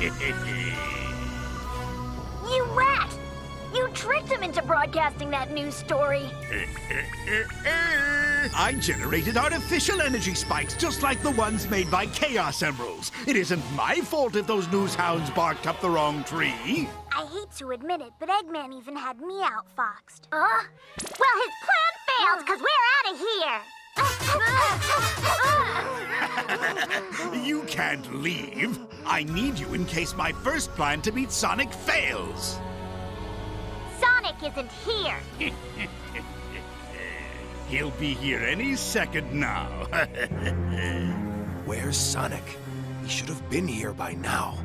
You rat! You tricked him into broadcasting that news story. I generated artificial energy spikes just like the ones made by Chaos Emeralds. It isn't my fault if those news hounds barked up the wrong tree. I hate to admit it, but Eggman even had me outfoxed. Huh? Well, his plan failed because we're out of here. You can't leave. I need you in case my first plan to beat Sonic fails. Sonic isn't here. He'll be here any second now. Where's Sonic? He should have been here by now.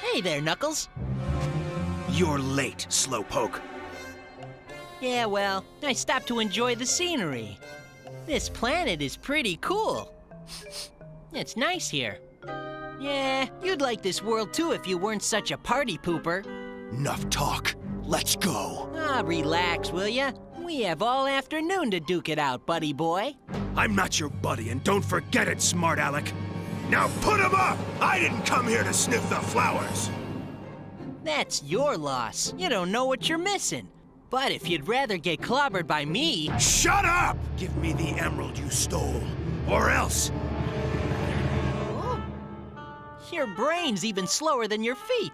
Hey there, Knuckles. You're late, Slowpoke. Yeah, well, I stopped to enjoy the scenery. This planet is pretty cool. It's nice here. Yeah, you'd like this world too if you weren't such a party pooper. Enough talk. Let's go. Ah, relax, will ya? We have all afternoon to duke it out, buddy boy. I'm not your buddy, and don't forget it, smart Alec. Now put him up! I didn't come here to sniff the flowers. That's your loss. You don't know what you're missing. But if you'd rather get clobbered by me... Shut up! Give me the emerald you stole, or else... Your brain's even slower than your feet.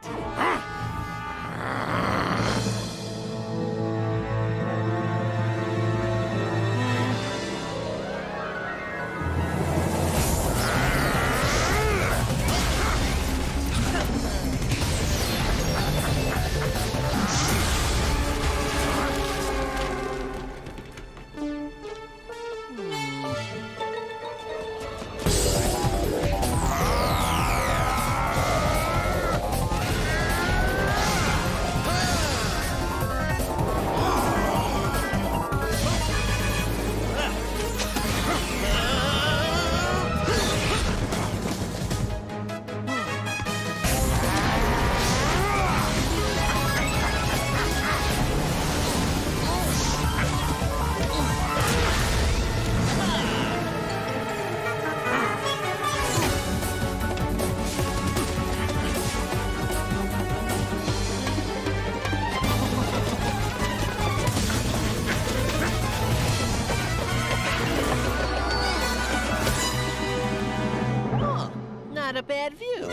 Not a bad view.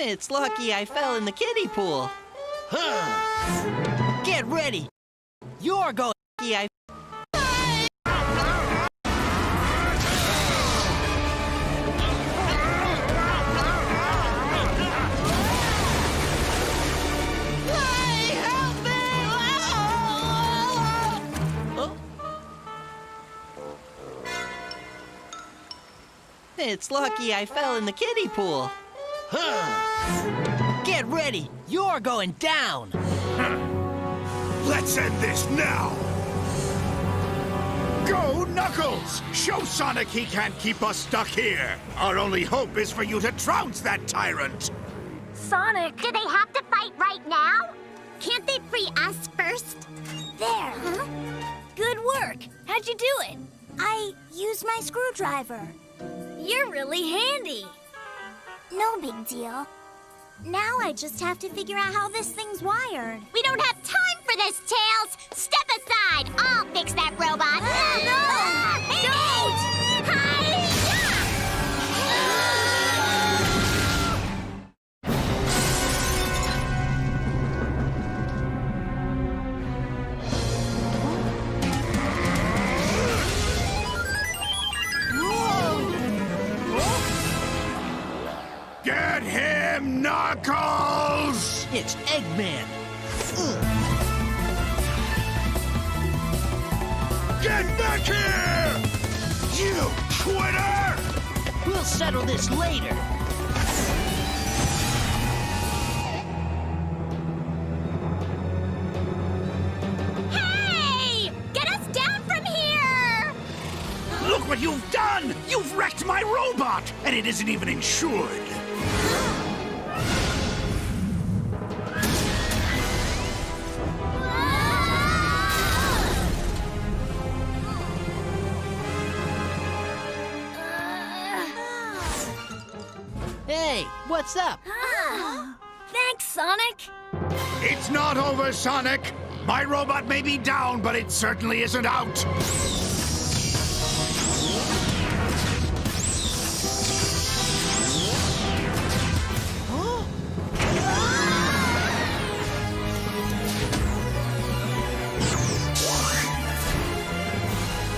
It's lucky I fell in the kiddie pool. Huh. Get ready. You're going lucky I... It's lucky I fell in the kiddie pool. Huh. Get ready! You're going down! Let's end this now! Go, Knuckles! Show Sonic he can't keep us stuck here! Our only hope is for you to trounce that tyrant! Sonic! Do they have to fight right now? Can't they free us first? There! Huh? Good work! How'd you do it? I used my screwdriver. You're really handy! No big deal. Now I just have to figure out how this thing's wired. We don't have time for this, Tails! Step aside! I'll fix that robot! No! Get him, Knuckles! It's Eggman. Get back here! You quitter! We'll settle this later. Hey! Get us down from here! Look what you've done! You've wrecked my robot, and it isn't even insured. Hey, what's up? Thanks, Sonic! It's not over, Sonic. My robot may be down, but it certainly isn't out.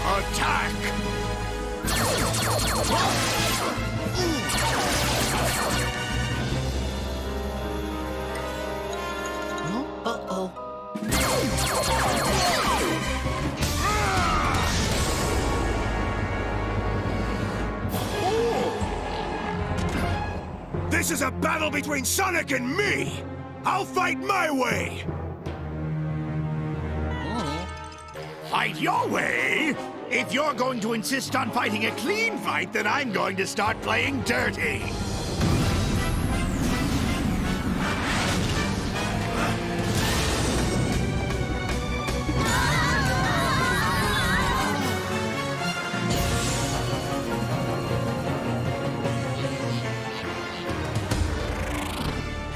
Attack! Uh-oh. This is a battle between Sonic and me! I'll fight my way! Fight your way? If you're going to insist on fighting a clean fight, then I'm going to start playing dirty.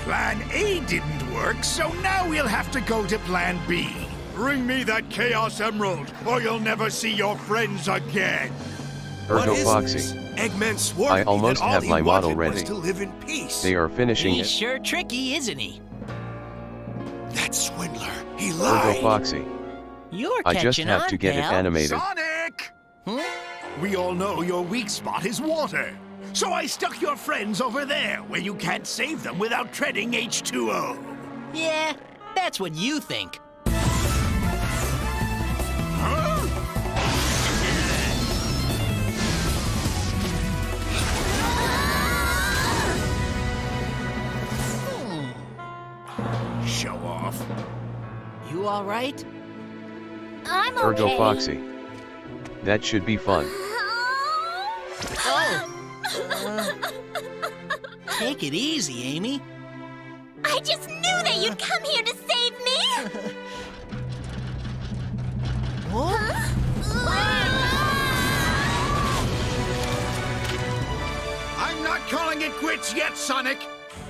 Plan A didn't work, so now we'll have to go to Plan B. Bring me that Chaos Emerald, or you'll never see your friends again. What is Foxy. this? Eggman swore I to me almost that all have he my model wanted was ready. to live in peace. They are finishing He's it. sure tricky, isn't he? That swindler, he lied. Foxy. You're I catching just have on, to get it pal. animated. Sonic! Huh? We all know your weak spot is water. So I stuck your friends over there, where you can't save them without treading H2O. Yeah, that's what you think. Huh? Show off. You all right? I'm okay. Ergo Foxy. That should be fun. Oh! Take it easy, Amy. I just knew that you'd come here to save me! What? I'm not calling it quits yet, Sonic.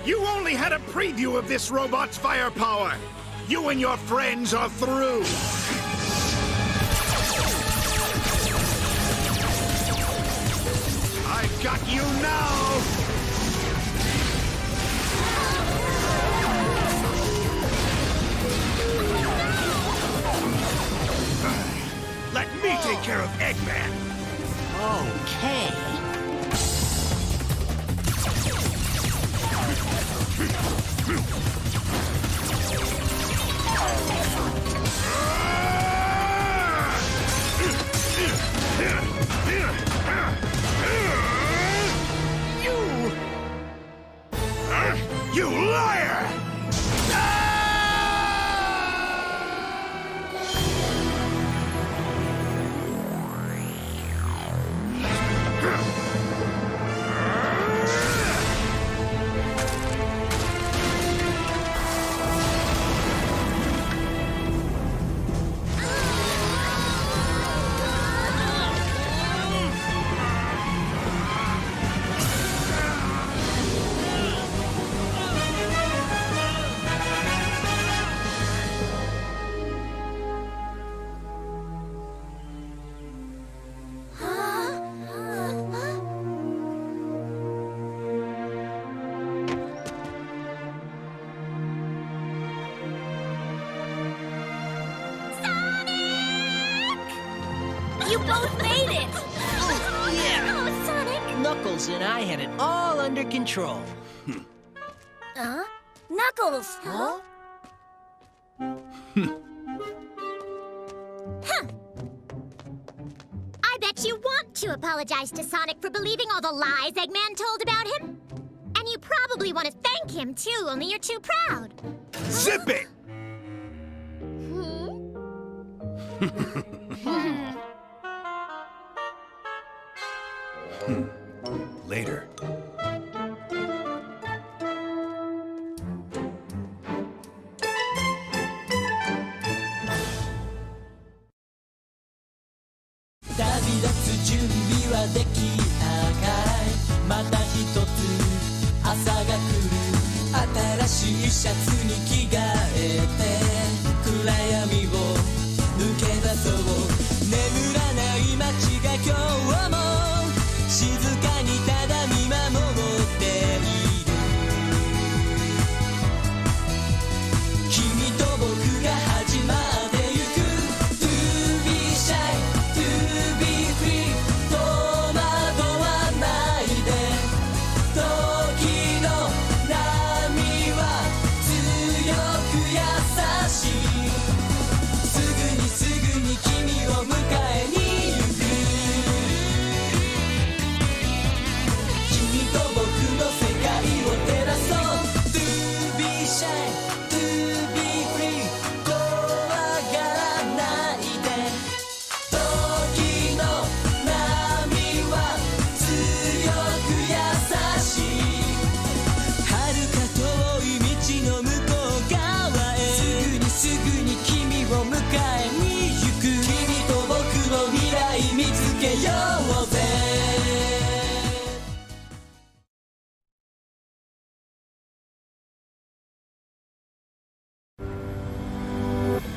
You only had a preview of this robot's firepower. You and your friends are through. I've got you now. Let me take care of Eggman. Okay. You liar! both made it! Yeah. Oh, Sonic! Knuckles and I had it all under control. Huh? Knuckles! Huh? I bet you want to apologize to Sonic for believing all the lies Eggman told about him. And you probably want to thank him, too, only you're too proud. Zip it! Later.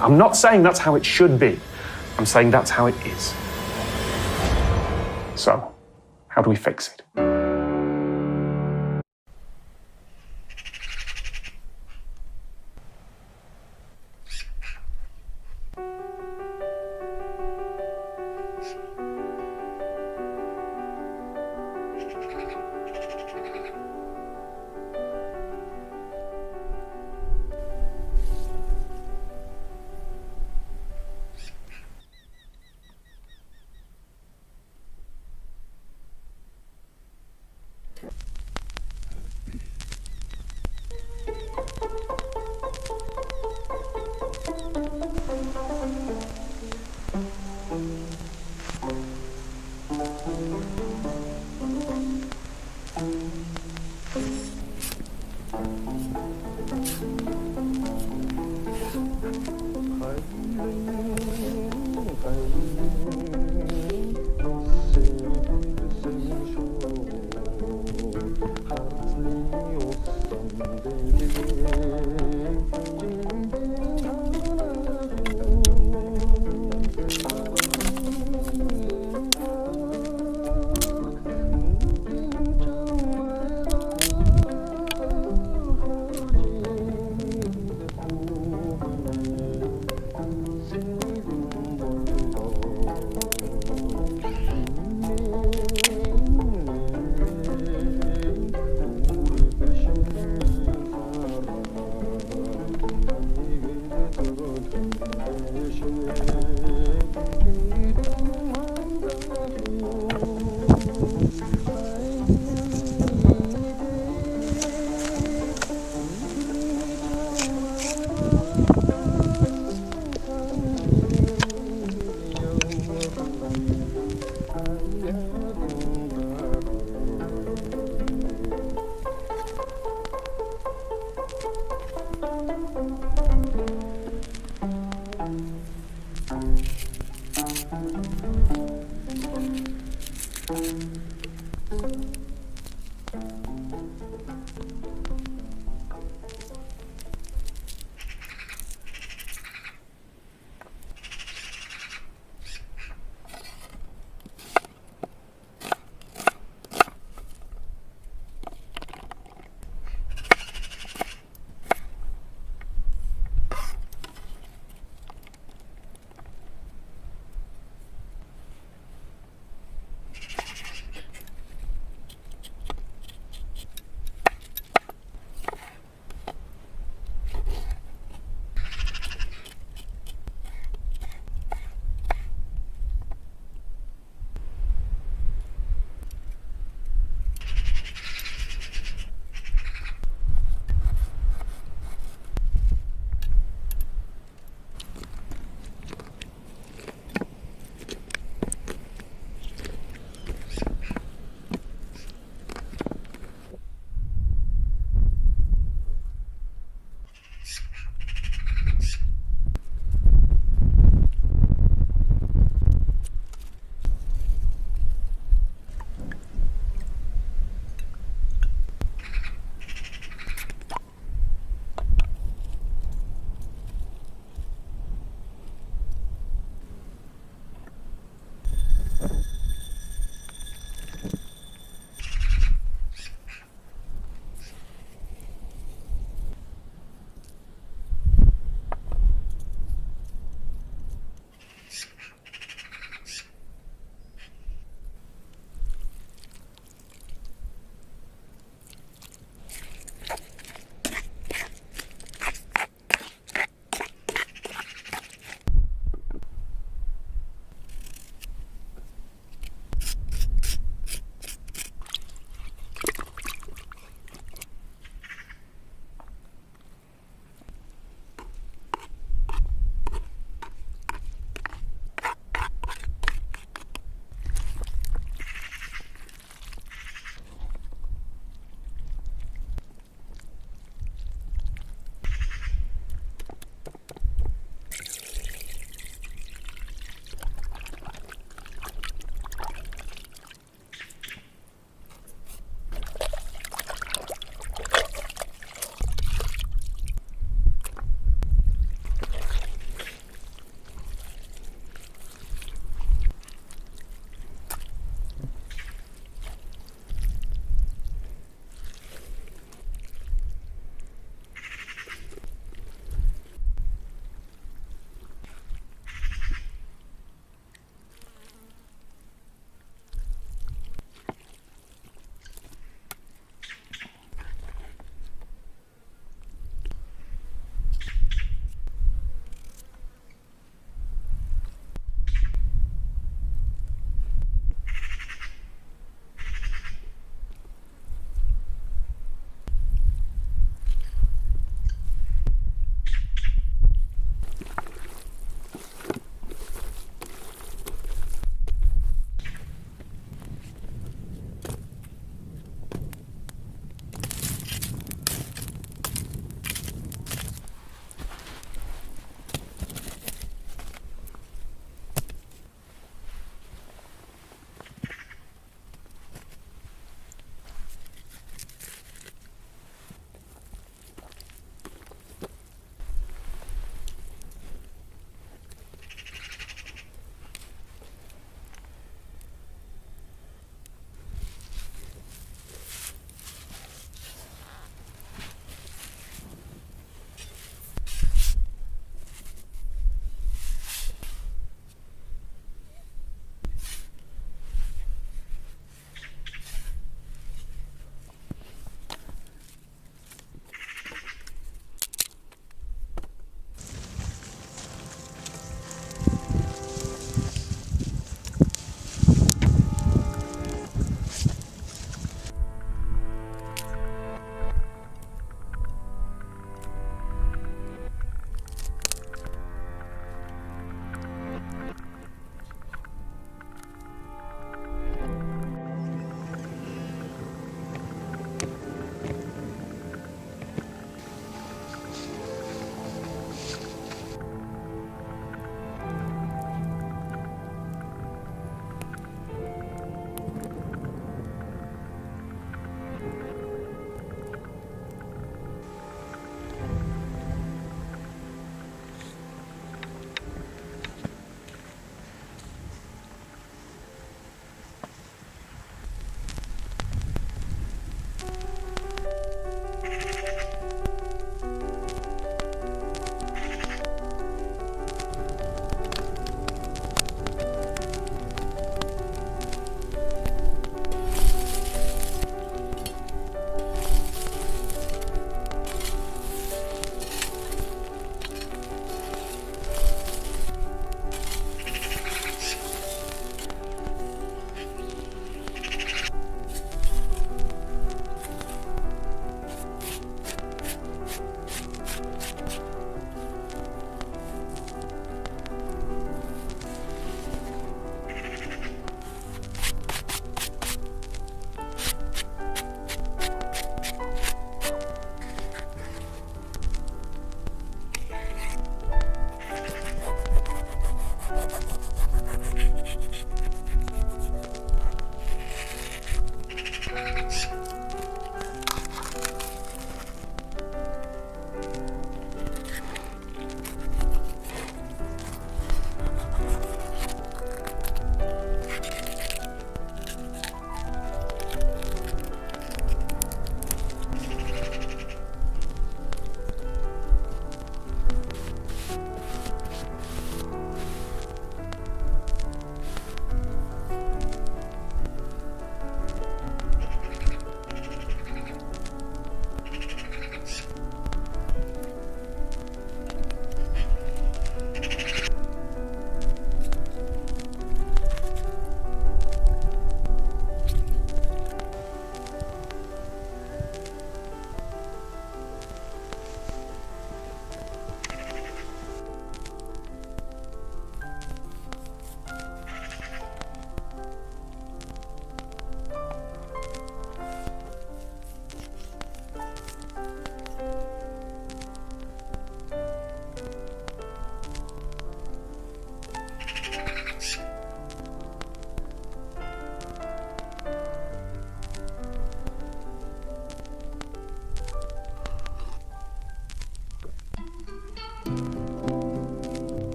I'm not saying that's how it should be. I'm saying that's how it is. So, how do we fix it?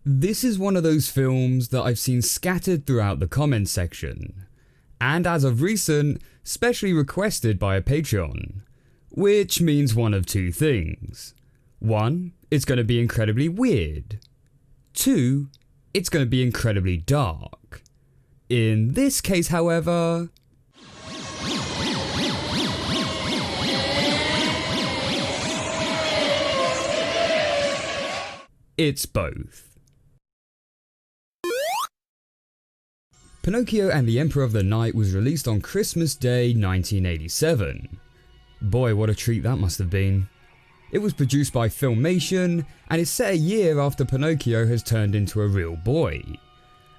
This is one of those films that I've seen scattered throughout the comments section, and as of recent, specially requested by a Patreon, which means one of two things. 1, it's going to be incredibly weird. 2, it's going to be incredibly dark. In this case, however, it's both. Pinocchio and the Emperor of the Night was released on Christmas Day 1987. Boy, what a treat that must have been. It was produced by Filmation and is set a year after Pinocchio has turned into a real boy.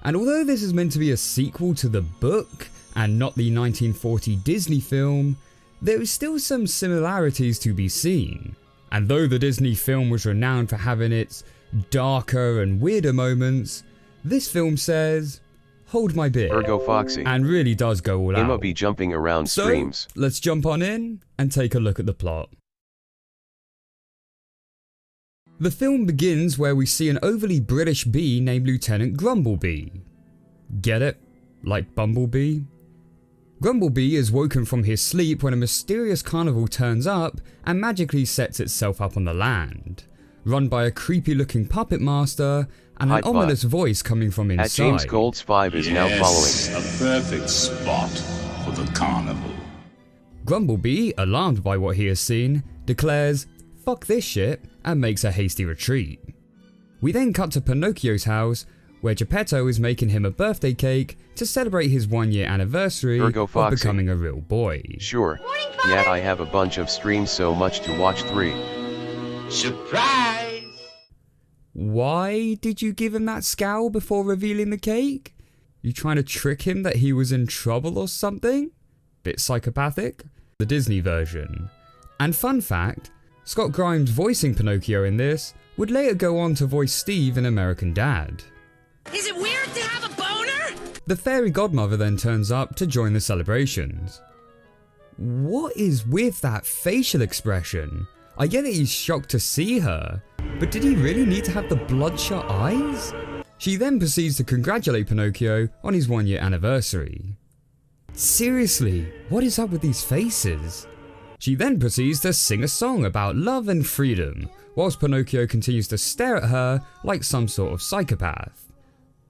And although this is meant to be a sequel to the book and not the 1940 Disney film, there is still some similarities to be seen. And though the Disney film was renowned for having its darker and weirder moments, this film says, hold my beer, Ergo Foxy, and really does go all Emma out. be jumping around So, streams. let's jump on in and take a look at the plot. The film begins where we see an overly British bee named Lieutenant Grumblebee. Get it? Like Bumblebee? Grumblebee is woken from his sleep when a mysterious carnival turns up and magically sets itself up on the land, run by a creepy looking puppet master and an Hype ominous voice coming from inside. At James Gold's 5 is now following. A perfect spot for the carnival. Grumblebee, alarmed by what he has seen, declares, "Fuck this shit," and makes a hasty retreat. We then cut to Pinocchio's house, where Geppetto is making him a birthday cake to celebrate his 1-year anniversary Ergo of Foxy. becoming a real boy. Sure. Yeah, I have a bunch of streams, so much to watch. 3. Surprise! Why did you give him that scowl before revealing the cake? You trying to trick him that he was in trouble or something? Bit psychopathic? The Disney version. And fun fact, Scott Grimes voicing Pinocchio in this would later go on to voice Steve in American Dad. Is it weird to have a boner? The fairy godmother then turns up to join the celebrations. What is with that facial expression? I get that he's shocked to see her, but did he really need to have the bloodshot eyes? She then proceeds to congratulate Pinocchio on his 1-year anniversary. Seriously, what is up with these faces? She then proceeds to sing a song about love and freedom, whilst Pinocchio continues to stare at her like some sort of psychopath.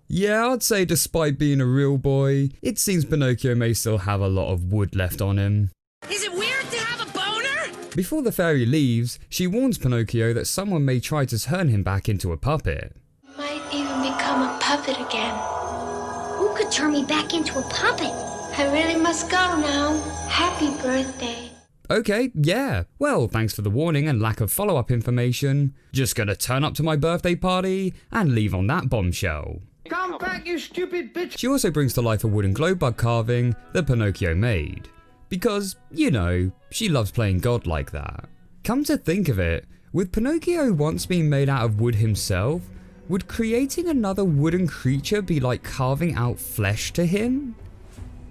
Yeah, I'd say despite being a real boy, it seems Pinocchio may still have a lot of wood left on him. Is it weird to have a boner? Before the fairy leaves, she warns Pinocchio that someone may try to turn him back into a puppet. Might even become a puppet again. Who could turn me back into a puppet? I really must go now. Happy birthday. Okay, yeah. Well, thanks for the warning and lack of follow-up information. Just gonna turn up to my birthday party and leave on that bombshell. Come back, you stupid bitch! She also brings to life a wooden glow bug carving that Pinocchio made. Because, you know, she loves playing God like that. Come to think of it, with Pinocchio once being made out of wood himself, would creating another wooden creature be like carving out flesh to him?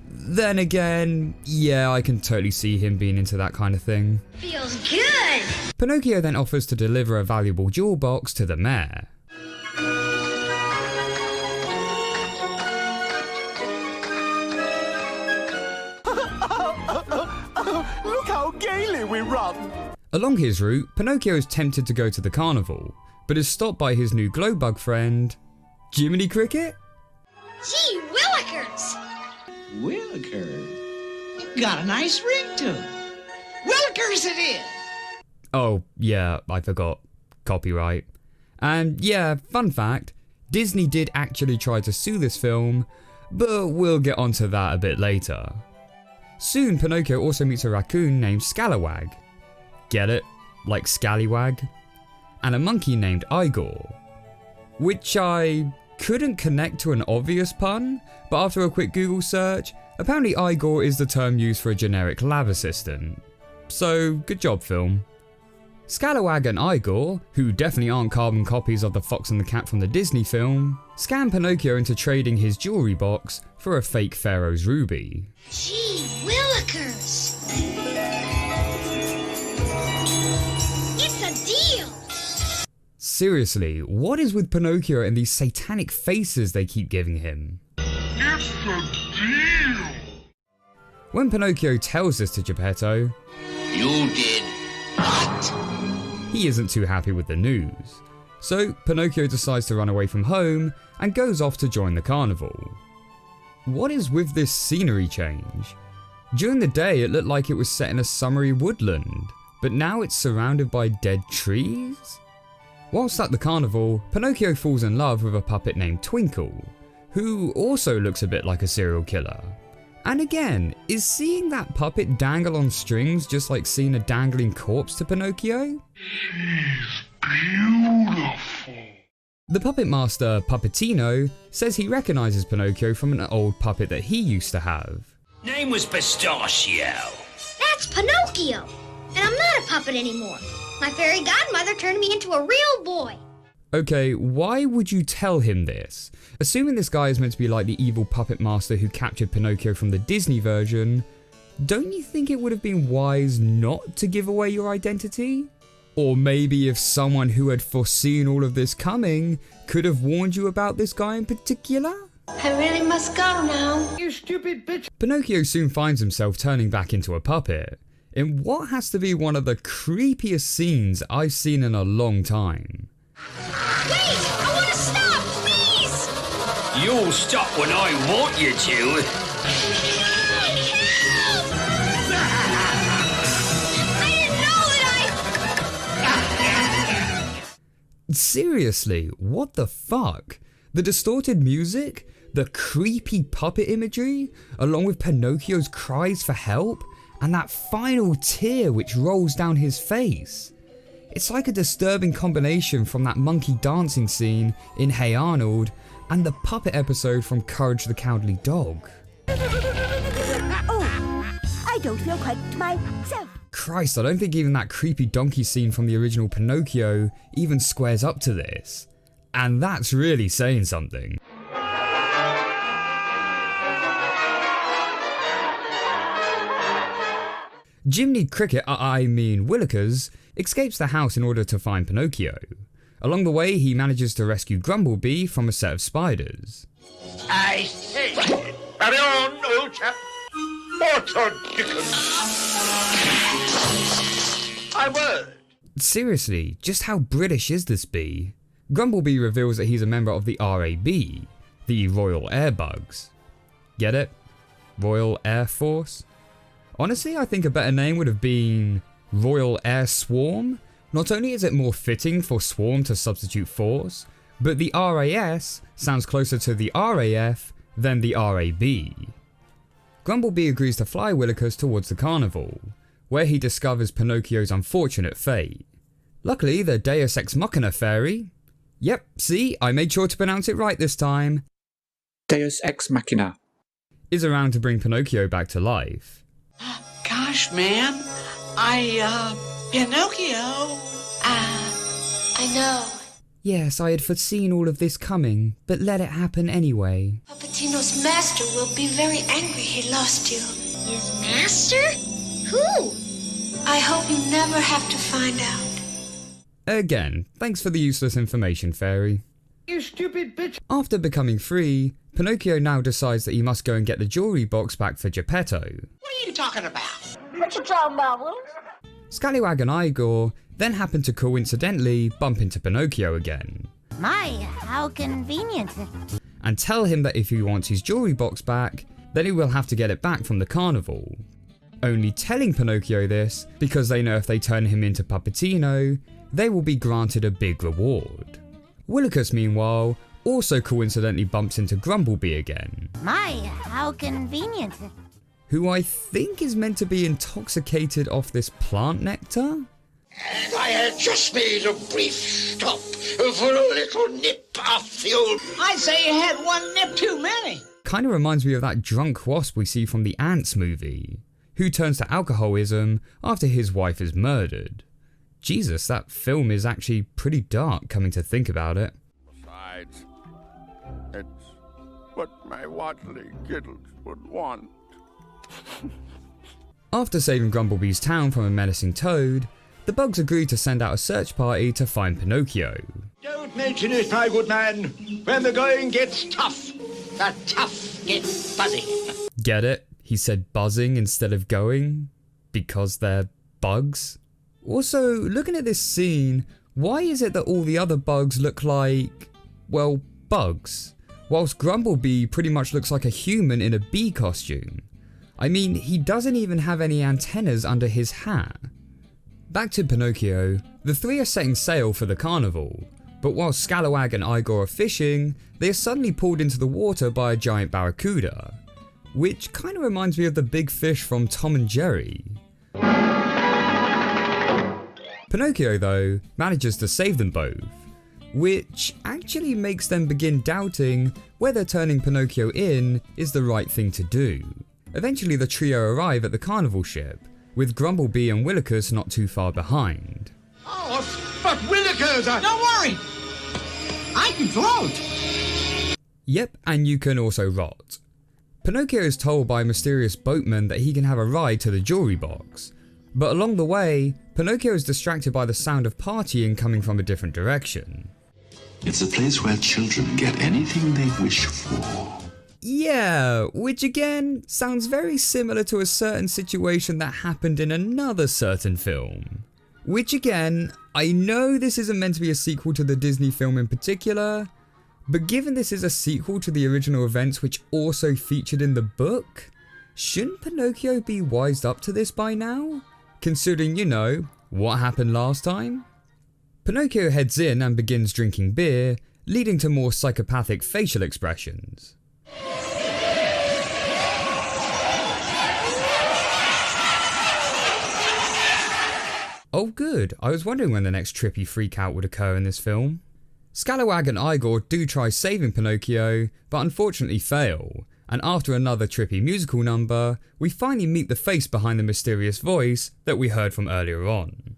Then again, yeah, I can totally see him being into that kind of thing. Feels good! Pinocchio then offers to deliver a valuable jewel box to the mayor. Look how gaily we run! Along his route, Pinocchio is tempted to go to the carnival, but is stopped by his new glowbug friend, Jiminy Cricket? Gee willikers! Willikers? Got a nice ring to it. Willikers it is! Oh, yeah, I forgot. Copyright. And yeah, fun fact, Disney did actually try to sue this film, but we'll get onto that a bit later. Soon, Pinocchio also meets a raccoon named Scalawag. Get it? Like Scallywag? And a monkey named Igor. Which I couldn't connect to an obvious pun, but after a quick Google search, apparently Igor is the term used for a generic lab assistant. So, good job, film. Scalawag and Igor, who definitely aren't carbon copies of the Fox and the Cat from the Disney film, scam Pinocchio into trading his jewelry box for a fake Pharaoh's ruby. Gee willikers! It's a deal! Seriously, what is with Pinocchio and these satanic faces they keep giving him? It's the deal! When Pinocchio tells this to Geppetto, You did what? he isn't too happy with the news. So Pinocchio decides to run away from home and goes off to join the carnival. What is with this scenery change? During the day it looked like it was set in a summery woodland, but now it's surrounded by dead trees? Whilst at the carnival, Pinocchio falls in love with a puppet named Twinkle, who also looks a bit like a serial killer. And again, is seeing that puppet dangle on strings just like seeing a dangling corpse to Pinocchio? She's beautiful. The puppet master, Puppetino, says he recognises Pinocchio from an old puppet that he used to have. Name was Pistachio. That's Pinocchio! And I'm not a puppet anymore. My fairy godmother turned me into a real boy. Okay, why would you tell him this? Assuming this guy is meant to be like the evil puppet master who captured Pinocchio from the Disney version, don't you think it would have been wise not to give away your identity? Or maybe if someone who had foreseen all of this coming could have warned you about this guy in particular? I really must go now. You stupid bitch. Pinocchio soon finds himself turning back into a puppet, in what has to be one of the creepiest scenes I've seen in a long time. Wait! I want to stop! Please! You'll stop when I want you to. I didn't know that Seriously, what the fuck? The distorted music, the creepy puppet imagery, along with Pinocchio's cries for help, and that final tear which rolls down his face. It's like a disturbing combination from that monkey dancing scene in Hey Arnold and the puppet episode from Courage the Cowardly Dog. Oh, I don't feel quite myself. Christ, I don't think even that creepy donkey scene from the original Pinocchio even squares up to this. And that's really saying something. Jiminy Cricket, I mean Willikers, escapes the house in order to find Pinocchio. Along the way, he manages to rescue Grumblebee from a set of spiders. I say. Carry on, old chap. What a dickens. My word. Seriously, just how British is this bee? Grumblebee reveals that he's a member of the RAB, the Royal Air Bugs. Get it? Royal Air Force? Honestly, I think a better name would have been Royal Air Swarm. Not only is it more fitting for Swarm to substitute Force, but the RAS sounds closer to the RAF than the RAB. Grumblebee agrees to fly Willikers towards the carnival, where he discovers Pinocchio's unfortunate fate. Luckily, the Deus Ex Machina fairy, yep, see, I made sure to pronounce it right this time, Deus Ex Machina, is around to bring Pinocchio back to life. Gosh, man. Pinocchio. I know. Yes, I had foreseen all of this coming, but let it happen anyway. Puppetino's master will be very angry he lost you. His master? Who? I hope you never have to find out. Again, thanks for the useless information, fairy. You stupid bitch. After becoming free, Pinocchio now decides that he must go and get the jewelry box back for Geppetto. What are you talking about? What you talking about, Will? Scallywag and Igor then happen to coincidentally bump into Pinocchio again, My, how convenient. and tell him that if he wants his jewelry box back, then he will have to get it back from the carnival. Only telling Pinocchio this because they know if they turn him into Puppetino, they will be granted a big reward. Willikers, meanwhile, also coincidentally bumps into Grumblebee again, My, how convenient. who I think is meant to be intoxicated off this plant nectar? And I had just made a brief stop for a little nip off the old... I'd say you had one nip too many. Kinda reminds me of that drunk wasp we see from the Ants movie, who turns to alcoholism after his wife is murdered. Jesus, that film is actually pretty dark, coming to think about it. Besides, it's what my Watley Giddles would want. After saving Grumblebee's town from a menacing toad, the bugs agree to send out a search party to find Pinocchio. Don't mention it, my good man. When the going gets tough, the tough get fuzzy. Get it? He said buzzing instead of going? Because they're bugs? Also, looking at this scene, why is it that all the other bugs look like, well, bugs? Whilst Grumblebee pretty much looks like a human in a bee costume. I mean, he doesn't even have any antennas under his hat. Back to Pinocchio, the three are setting sail for the carnival, but while Scalawag and Igor are fishing, they are suddenly pulled into the water by a giant barracuda, which kind of reminds me of the big fish from Tom and Jerry. Pinocchio, though, manages to save them both, which actually makes them begin doubting whether turning Pinocchio in is the right thing to do. Eventually the trio arrive at the carnival ship, with Grumblebee and Willikers not too far behind. Oh, but Willikers are... Don't worry! I can float! Yep, and you can also rot. Pinocchio is told by a mysterious boatman that he can have a ride to the jewelry box, but along the way, Pinocchio is distracted by the sound of partying coming from a different direction. It's a place where children get anything they wish for. Yeah, which again sounds very similar to a certain situation that happened in another certain film. Which again, I know this isn't meant to be a sequel to the Disney film in particular, but given this is a sequel to the original events which also featured in the book, shouldn't Pinocchio be wised up to this by now? Considering, you know, what happened last time? Pinocchio heads in and begins drinking beer, leading to more psychopathic facial expressions. Oh good, I was wondering when the next trippy freakout would occur in this film. Scalawag and Igor do try saving Pinocchio, but unfortunately fail, and after another trippy musical number, we finally meet the face behind the mysterious voice that we heard from earlier on.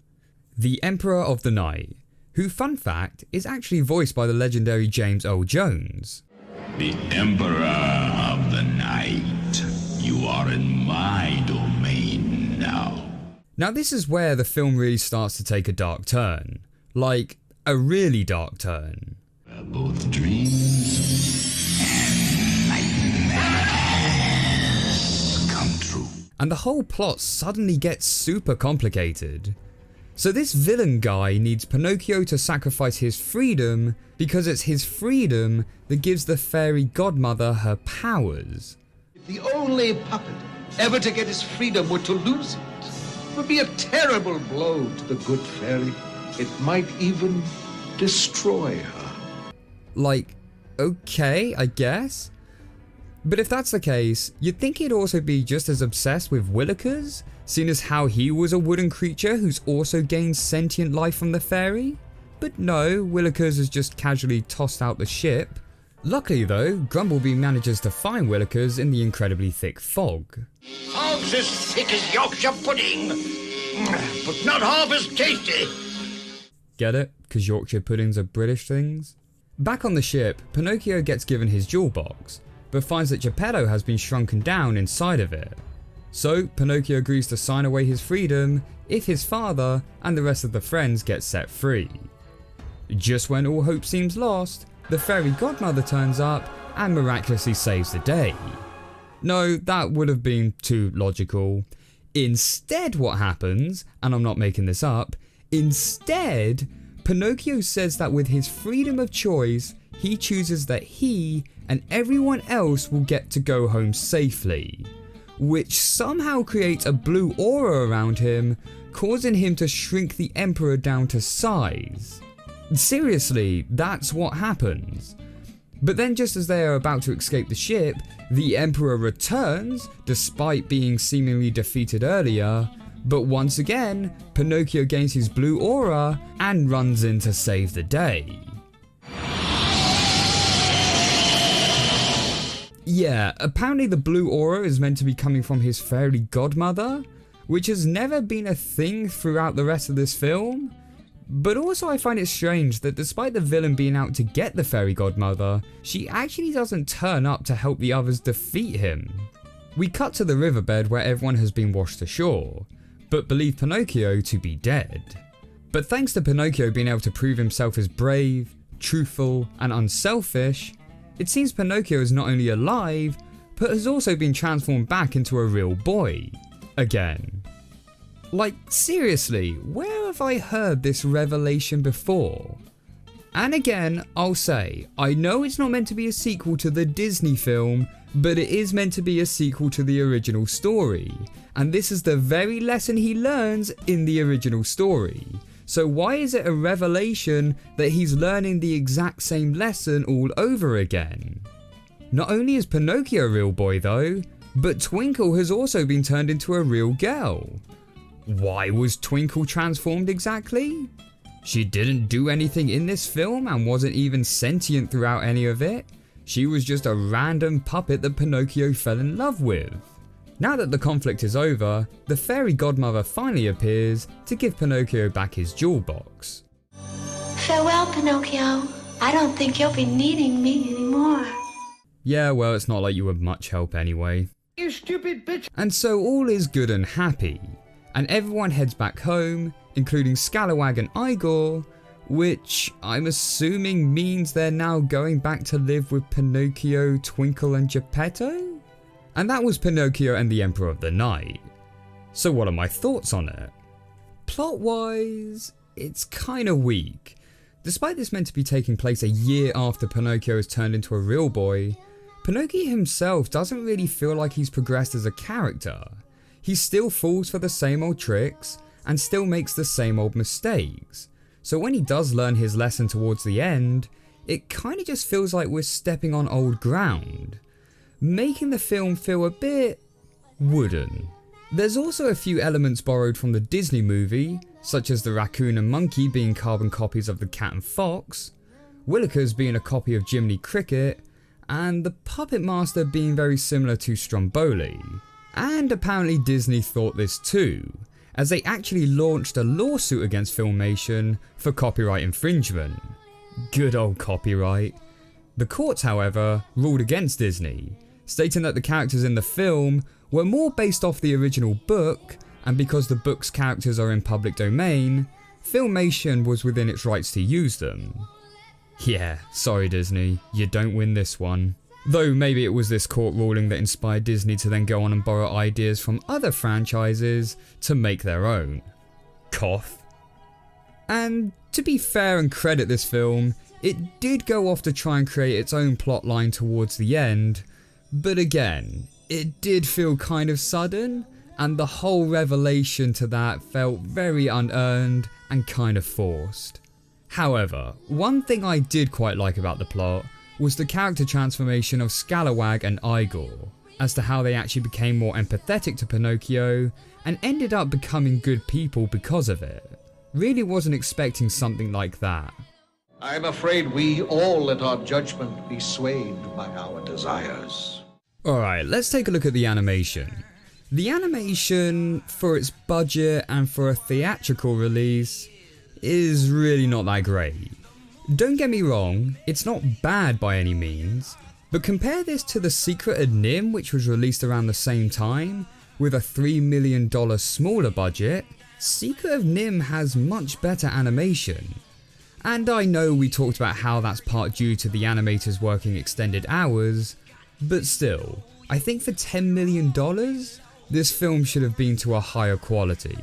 The Emperor of the Night, who, fun fact, is actually voiced by the legendary James Earl Jones. The Emperor of the Night, you are in my domain now. Now this is where the film really starts to take a dark turn. Like, a really dark turn. Both dreams and nightmares come true. And the whole plot suddenly gets super complicated. So this villain guy needs Pinocchio to sacrifice his freedom because it's his freedom that gives the fairy godmother her powers. If the only puppet ever to get his freedom were to lose it, it would be a terrible blow to the good fairy. It might even destroy her. Like, okay, I guess. But if that's the case, you'd think he'd also be just as obsessed with Willikers, seeing as how he was a wooden creature who's also gained sentient life from the fairy? But no, Willikers has just casually tossed out the ship. Luckily though, Grumblebee manages to find Willikers in the incredibly thick fog. Fog's as thick as Yorkshire pudding, but not half as tasty. Get it? Because Yorkshire puddings are British things? Back on the ship, Pinocchio gets given his jewel box, but finds that Geppetto has been shrunken down inside of it. So Pinocchio agrees to sign away his freedom if his father and the rest of the friends get set free. Just when all hope seems lost, the fairy godmother turns up and miraculously saves the day. No, that would have been too logical. Instead what happens, and I'm not making this up, instead Pinocchio says that with his freedom of choice, he chooses that he and everyone else will get to go home safely, which somehow creates a blue aura around him, causing him to shrink the Emperor down to size. Seriously, that's what happens. But then just as they are about to escape the ship, the Emperor returns, despite being seemingly defeated earlier, but once again, Pinocchio gains his blue aura and runs in to save the day. Yeah, apparently the blue aura is meant to be coming from his fairy godmother, which has never been a thing throughout the rest of this film. But also I find it strange that despite the villain being out to get the fairy godmother, she actually doesn't turn up to help the others defeat him. We cut to the riverbed where everyone has been washed ashore, but believed Pinocchio to be dead. But thanks to Pinocchio being able to prove himself as brave, truthful, and unselfish, it seems Pinocchio is not only alive, but has also been transformed back into a real boy. Again. Like, seriously, where have I heard this revelation before? And again, I'll say, I know it's not meant to be a sequel to the Disney film, but it is meant to be a sequel to the original story. And this is the very lesson he learns in the original story. So why is it a revelation that he's learning the exact same lesson all over again? Not only is Pinocchio a real boy though, but Twinkle has also been turned into a real girl. Why was Twinkle transformed exactly? She didn't do anything in this film and wasn't even sentient throughout any of it. She was just a random puppet that Pinocchio fell in love with. Now that the conflict is over, the fairy godmother finally appears to give Pinocchio back his jewel box. Farewell, Pinocchio. I don't think you'll be needing me anymore. Yeah, well, it's not like you were much help anyway. You stupid bitch. And so all is good and happy, and everyone heads back home, including Scalawag and Igor, which I'm assuming means they're now going back to live with Pinocchio, Twinkle and Geppetto? And that was Pinocchio and the Emperor of the Night. So what are my thoughts on it? Plot wise, it's kinda weak. Despite this meant to be taking place a year after Pinocchio has turned into a real boy, Pinocchio himself doesn't really feel like he's progressed as a character. He still falls for the same old tricks and still makes the same old mistakes. So when he does learn his lesson towards the end, it kinda just feels like we're stepping on old ground, making the film feel a bit wooden. There's also a few elements borrowed from the Disney movie, such as the raccoon and monkey being carbon copies of the cat and fox, Willikers being a copy of Jiminy Cricket, and the puppet master being very similar to Stromboli. And apparently Disney thought this too, as they actually launched a lawsuit against Filmation for copyright infringement. Good old copyright. The courts, however, ruled against Disney, stating that the characters in the film were more based off the original book, and because the book's characters are in public domain, Filmation was within its rights to use them. Yeah, sorry Disney, you don't win this one. Though maybe it was this court ruling that inspired Disney to then go on and borrow ideas from other franchises to make their own. Cough. And to be fair and credit this film, it did go off to try and create its own plot line towards the end, but again, it did feel kind of sudden, and the whole revelation to that felt very unearned and kind of forced. However, one thing I did quite like about the plot was the character transformation of Scalawag and Igor, as to how they actually became more empathetic to Pinocchio and ended up becoming good people because of it. Really wasn't expecting something like that. I'm afraid we all let our judgment be swayed by our desires. Alright, let's take a look at the animation. The animation, for its budget and for a theatrical release, is really not that great. Don't get me wrong, it's not bad by any means, but compare this to The Secret of Nimh, which was released around the same time, with a $3 million smaller budget. Secret of Nimh has much better animation. And I know we talked about how that's part due to the animators working extended hours, but still, I think for $10 million, this film should have been to a higher quality.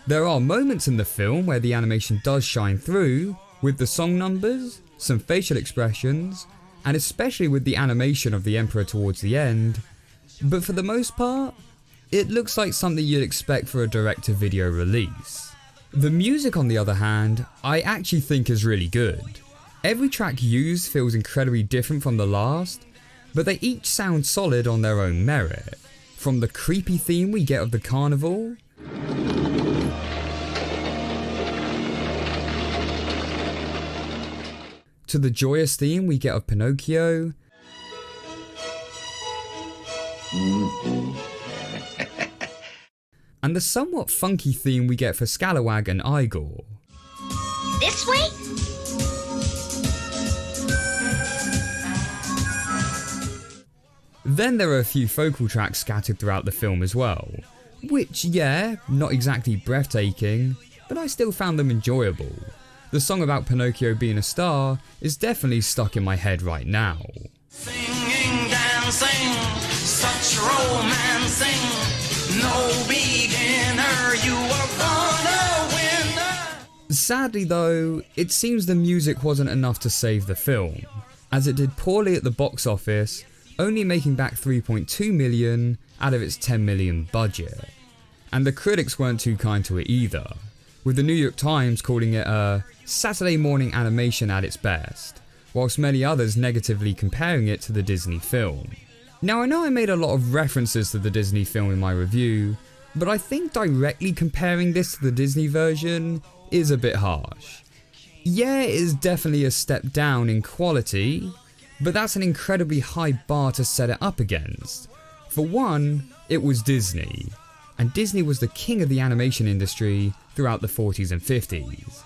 There are moments in the film where the animation does shine through, with the song numbers, some facial expressions, and especially with the animation of the Emperor towards the end, but for the most part, it looks like something you'd expect for a direct-to-video release. The music, on the other hand, I actually think is really good. Every track used feels incredibly different from the last, but they each sound solid on their own merit. From the creepy theme we get of the carnival, to the joyous theme we get of Pinocchio, and the somewhat funky theme we get for Scalawag and Igor. This way? Then there are a few focal tracks scattered throughout the film as well, which, yeah, not exactly breathtaking, but I still found them enjoyable. The song about Pinocchio being a star is definitely stuck in my head right now. Singing, dancing, such romancing, no beginner, you are gonna win. Sadly though, it seems the music wasn't enough to save the film, as it did poorly at the box office, only making back 3.2 million out of its 10 million budget. And the critics weren't too kind to it either, with the New York Times calling it a Saturday morning animation at its best, whilst many others negatively comparing it to the Disney film. Now I know I made a lot of references to the Disney film in my review, but I think directly comparing this to the Disney version is a bit harsh. Yeah, it is definitely a step down in quality, but that's an incredibly high bar to set it up against. For one, it was Disney, and Disney was the king of the animation industry throughout the 40s and 50s.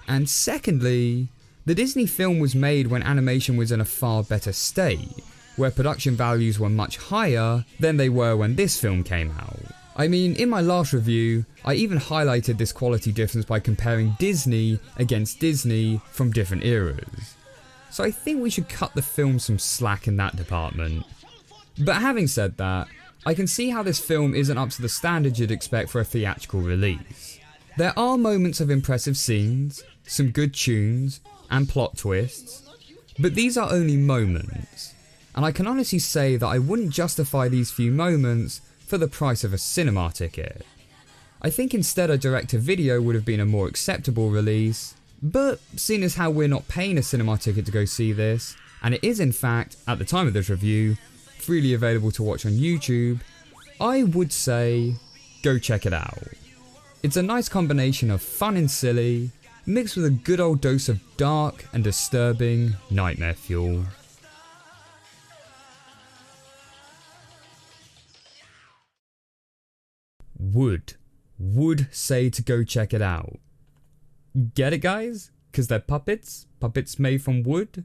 And secondly, the Disney film was made when animation was in a far better state, where production values were much higher than they were when this film came out. I mean, in my last review, I even highlighted this quality difference by comparing Disney against Disney from different eras. So I think we should cut the film some slack in that department. But having said that, I can see how this film isn't up to the standard you'd expect for a theatrical release. There are moments of impressive scenes, some good tunes, and plot twists, but these are only moments, and I can honestly say that I wouldn't justify these few moments for the price of a cinema ticket. I think instead a direct-to-video would have been a more acceptable release, but seeing as how we're not paying a cinema ticket to go see this, and it is in fact, at the time of this review, freely available to watch on YouTube, I would say go check it out. It's a nice combination of fun and silly, mixed with a good old dose of dark and disturbing nightmare fuel. Would say to go check it out. Get it, guys? Because they're puppets made from wood.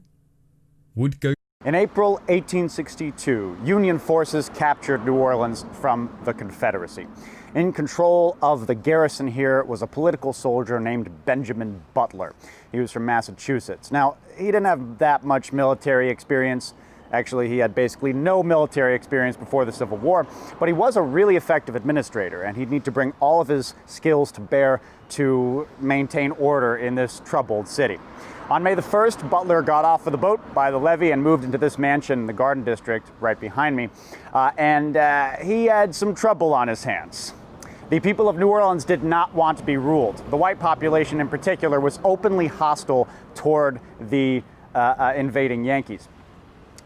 Would go. In April 1862, Union forces captured New Orleans from the Confederacy. In control of the garrison here was a political soldier named Benjamin Butler. He was from Massachusetts. Now, he didn't have that much military experience. Actually, he had basically no military experience before the Civil War, but he was a really effective administrator, and he'd need to bring all of his skills to bear to maintain order in this troubled city. On May the 1st, Butler got off of the boat by the levee and moved into this mansion in the Garden District right behind me, and he had some trouble on his hands. The people of New Orleans did not want to be ruled. The white population in particular was openly hostile toward the invading Yankees.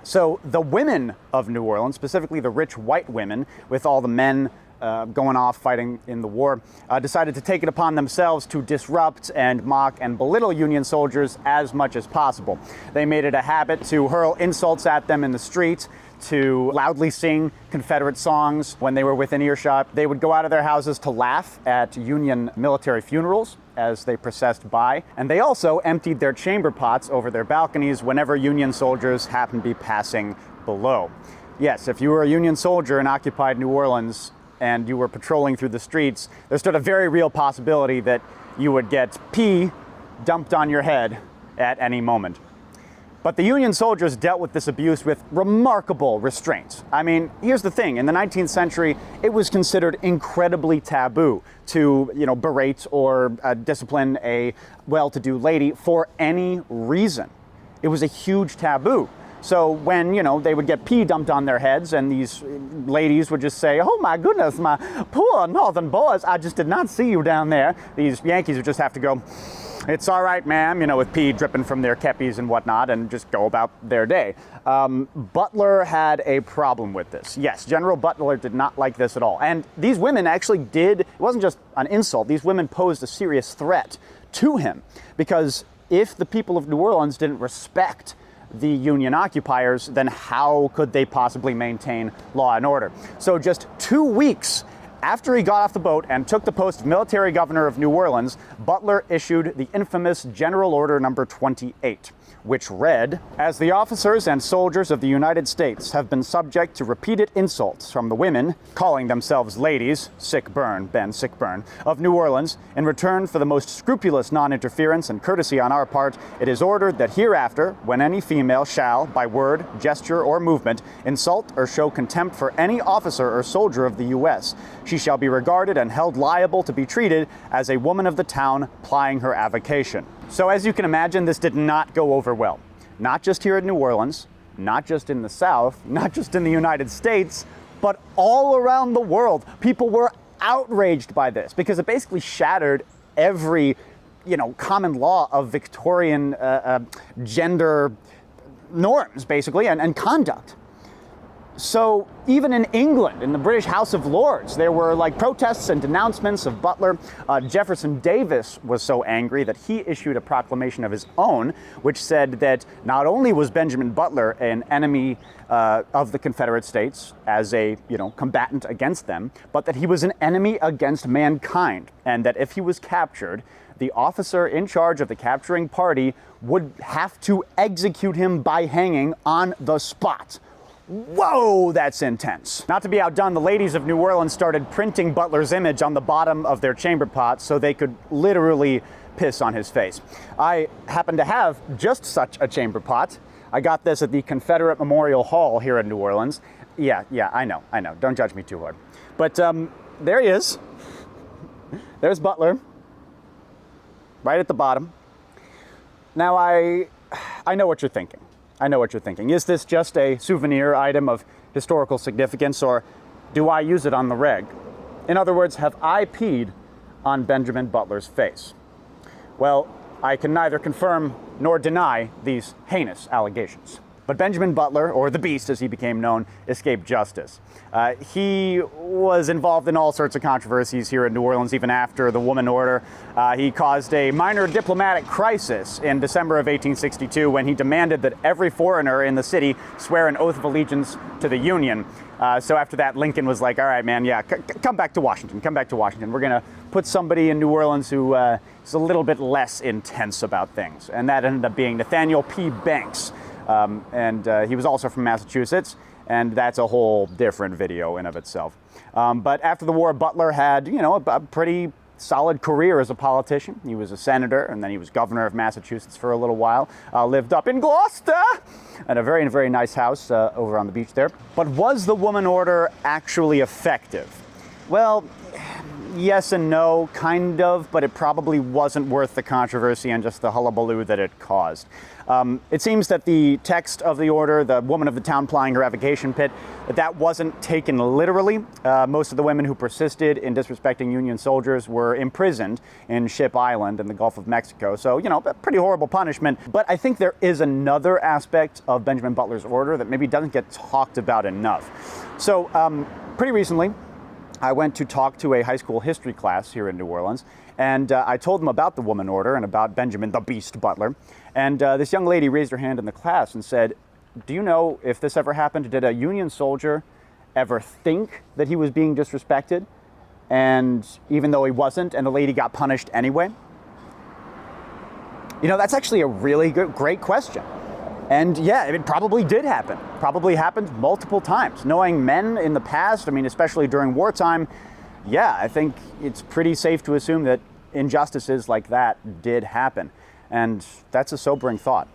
So the women of New Orleans, specifically the rich white women, with all the men going off fighting in the war, decided to take it upon themselves to disrupt and mock and belittle Union soldiers as much as possible. They made it a habit to hurl insults at them in the street, to loudly sing Confederate songs when they were within earshot. They would go out of their houses to laugh at Union military funerals as they processed by, and they also emptied their chamber pots over their balconies whenever Union soldiers happened to be passing below. Yes, if you were a Union soldier in occupied New Orleans and you were patrolling through the streets, there stood a very real possibility that you would get pee dumped on your head at any moment. But the Union soldiers dealt with this abuse with remarkable restraint. I mean, here's the thing. In the 19th century, it was considered incredibly taboo to, berate or discipline a well-to-do lady for any reason. It was a huge taboo. So when, they would get pee dumped on their heads and these ladies would just say, "Oh my goodness, my poor northern boys, I just did not see you down there." These Yankees would just have to go, "It's all right, ma'am," with pee dripping from their kepis and whatnot, and just go about their day. Butler had a problem with this. Yes, General Butler did not like this at all. And these women actually did, it wasn't just an insult, these women posed a serious threat to him. Because if the people of New Orleans didn't respect the Union occupiers, then how could they possibly maintain law and order? So just 2 weeks after he got off the boat and took the post of military governor of New Orleans, Butler issued the infamous General Order Number 28. which read, "As the officers and soldiers of the United States have been subject to repeated insults from the women, calling themselves ladies, sick burn, Ben, sick burn, of New Orleans, in return for the most scrupulous non-interference and courtesy on our part, it is ordered that hereafter, when any female shall, by word, gesture, or movement, insult or show contempt for any officer or soldier of the U.S., she shall be regarded and held liable to be treated as a woman of the town plying her avocation." So as you can imagine, this did not go over well. Not just here in New Orleans, not just in the South, not just in the United States, but all around the world. People were outraged by this because it basically shattered every, common law of Victorian gender norms, basically, and conduct. So even in England, in the British House of Lords, there were protests and denouncements of Butler. Jefferson Davis was so angry that he issued a proclamation of his own, which said that not only was Benjamin Butler an enemy of the Confederate States as a combatant against them, but that he was an enemy against mankind, and that if he was captured, the officer in charge of the capturing party would have to execute him by hanging on the spot. Whoa, that's intense. Not to be outdone, the ladies of New Orleans started printing Butler's image on the bottom of their chamber pots so they could literally piss on his face. I happen to have just such a chamber pot. I got this at the Confederate Memorial Hall here in New Orleans. Yeah, I know. Don't judge me too hard. But there he is. There's Butler, right at the bottom. Now, I know what you're thinking. Is this just a souvenir item of historical significance, or do I use it on the reg? In other words, have I peed on Benjamin Butler's face? Well, I can neither confirm nor deny these heinous allegations. But Benjamin Butler, or the Beast as he became known, escaped justice. He was involved in all sorts of controversies here in New Orleans, even after the Woman Order. He caused a minor diplomatic crisis in December of 1862 when he demanded that every foreigner in the city swear an oath of allegiance to the Union. So after that, Lincoln was like, all right, man, come back to Washington. We're going to put somebody in New Orleans who is a little bit less intense about things. And that ended up being Nathaniel P. Banks. He was also from Massachusetts, and that's a whole different video in of itself. But after the war, Butler had, a pretty solid career as a politician. He was a senator, and then he was governor of Massachusetts for a little while. Lived up in Gloucester, at a very, very nice house over on the beach there. But was the Woman Order actually effective? Well, yes and no, kind of, but it probably wasn't worth the controversy and just the hullabaloo that it caused. It seems that the text of the order, the woman of the town plying her avocation pit, that wasn't taken literally. Most of the women who persisted in disrespecting Union soldiers were imprisoned in Ship Island in the Gulf of Mexico. So, a pretty horrible punishment. But I think there is another aspect of Benjamin Butler's order that maybe doesn't get talked about enough. So, pretty recently, I went to talk to a high school history class here in New Orleans, and I told them about the Woman Order and about Benjamin the Beast Butler. And this young lady raised her hand in the class and said, "Do you know if this ever happened? Did a Union soldier ever think that he was being disrespected? And even though he wasn't, and the lady got punished anyway?" That's actually a really great question. And yeah, it probably did happen. Probably happened multiple times. Knowing men in the past, especially during wartime, yeah, I think it's pretty safe to assume that injustices like that did happen. And that's a sobering thought.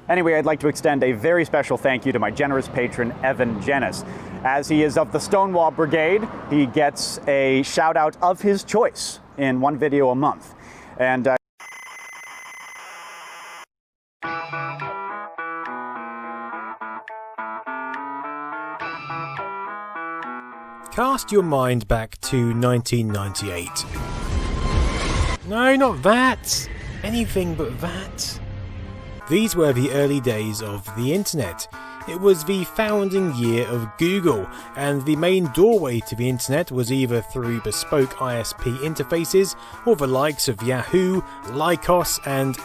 Anyway, I'd like to extend a very special thank you to my generous patron, Evan Jennis. As he is of the Stonewall Brigade, he gets a shout out of his choice in one video a month. And Cast your mind back to 1998. No, not that. Anything but that. These were the early days of the internet. It was the founding year of Google, and the main doorway to the internet was either through bespoke ISP interfaces or the likes of Yahoo, Lycos and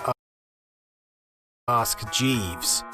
Ask Jeeves.